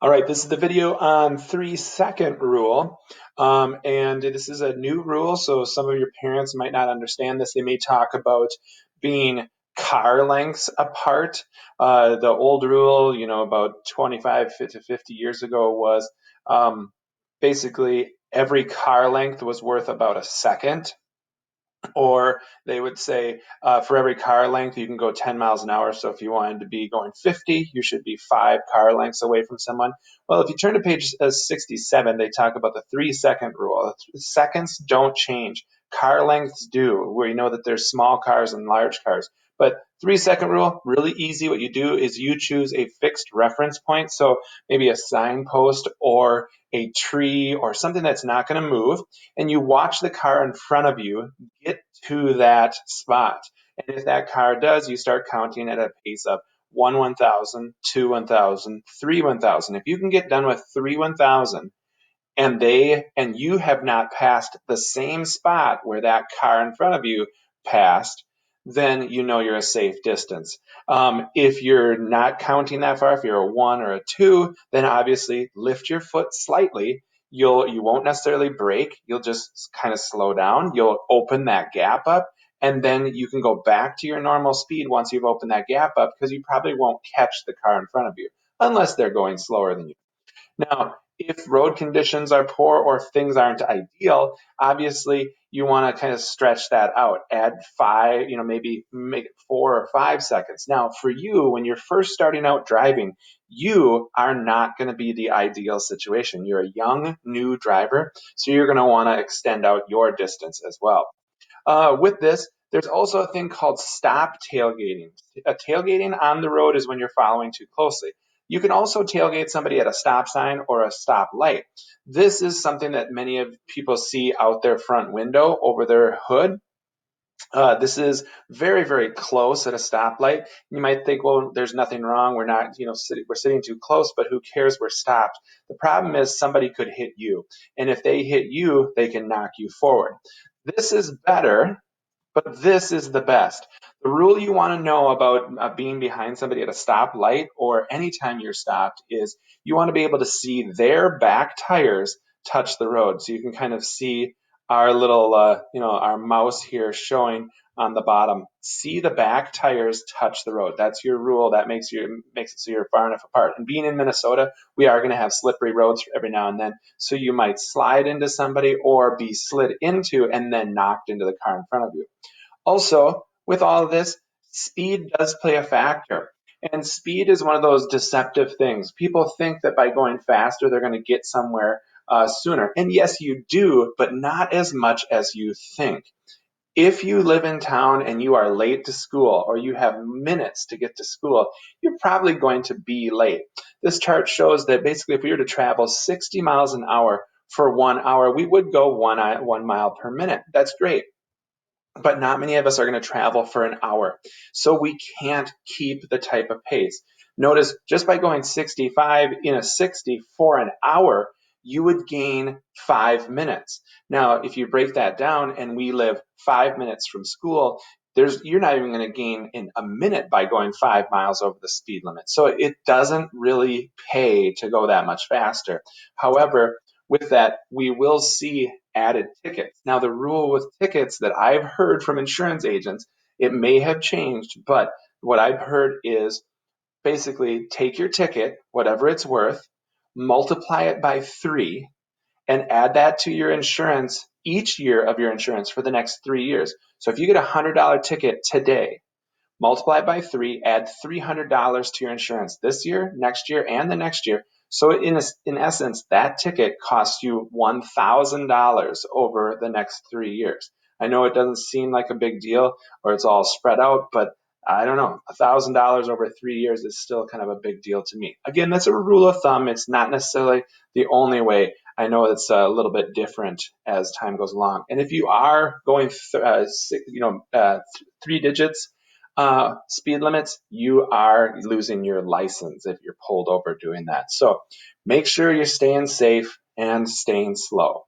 All right, this is the video on 3-second rule. And this is a new rule, so some of your parents might not understand this. They may talk about being car lengths apart. The old rule, about 25 to 50 years ago was basically every car length was worth about a second. Or they would say for every car length, you can go 10 miles an hour. So if you wanted to be going 50, you should be 5 car lengths away from someone. Well, if you turn to page 67, they talk about the 3-second rule. Seconds don't change. Car lengths do. We know that there's small cars and large cars. But 3-second rule, really easy. What you do is you choose a fixed reference point. So maybe a signpost or a tree or something that's not going to move. And you watch the car in front of you get to that spot. And if that car does, you start counting at a pace of 1,000, 2, 1,000, 3, 1,000. If you can get done with 3, 1,000 and you have not passed the same spot where that car in front of you passed, then you know you're a safe distance. If you're not counting that far, if you're a 1 or a 2, then obviously lift your foot slightly. You won't necessarily brake. You'll just kind of slow down. You'll open that gap up, and then you can go back to your normal speed once you've opened that gap up, because you probably won't catch the car in front of you unless they're going slower than you. Now, if road conditions are poor or if things aren't ideal, obviously you want to kind of stretch that out. Add 5, maybe make it 4 or 5 seconds. Now, for you, when you're first starting out driving, you are not going to be the ideal situation. You're a young, new driver, so you're going to want to extend out your distance as well. With this, there's also a thing called stop tailgating. Tailgating on the road is when you're following too closely. You can also tailgate somebody at a stop sign or a stop light. This is something that many of people see out their front window over their hood. This is very, very close at a stoplight. You might think, well, there's nothing wrong. We're not, we're sitting too close, but who cares? We're stopped. The problem is somebody could hit you. And if they hit you, they can knock you forward. This is better, but this is the best. The rule you want to know about being behind somebody at a stoplight or anytime you're stopped is you want to be able to see their back tires touch the road. So you can kind of see our little, our mouse here showing on the bottom. See the back tires touch the road. That's your rule. That makes it so you're far enough apart. And being in Minnesota, we are going to have slippery roads every now and then. So you might slide into somebody or be slid into and then knocked into the car in front of you. Also, with all of this, speed does play a factor. And speed is one of those deceptive things. People think that by going faster, they're going to get somewhere sooner. And yes, you do, but not as much as you think. If you live in town and you are late to school or you have minutes to get to school, you're probably going to be late. This chart shows that basically if we were to travel 60 miles an hour for 1 hour, we would go 1 mile per minute. That's great. But not many of us are going to travel for an hour. So we can't keep the type of pace. Notice just by going 65 in a 60 for an hour, you would gain 5 minutes. Now, if you break that down and we live 5 minutes from school, you're not even going to gain in a minute by going 5 miles over the speed limit. So it doesn't really pay to go that much faster. However, with that, we will see added tickets. Now, the rule with tickets that I've heard from insurance agents, it may have changed, but what I've heard is basically take your ticket, whatever it's worth, multiply it by 3, and add that to your insurance each year of your insurance for the next 3 years. So if you get a $100 ticket today, multiply it by 3, add $300 to your insurance this year, next year, and the next year. So in essence, that ticket costs you $1,000 over the next 3 years. I know it doesn't seem like a big deal or it's all spread out, but I don't know, $1,000 over 3 years is still kind of a big deal to me. Again, that's a rule of thumb. It's not necessarily the only way. I know it's a little bit different as time goes along. And if you are going 3 digits, speed limits, you are losing your license if you're pulled over doing that. So make sure you're staying safe and staying slow.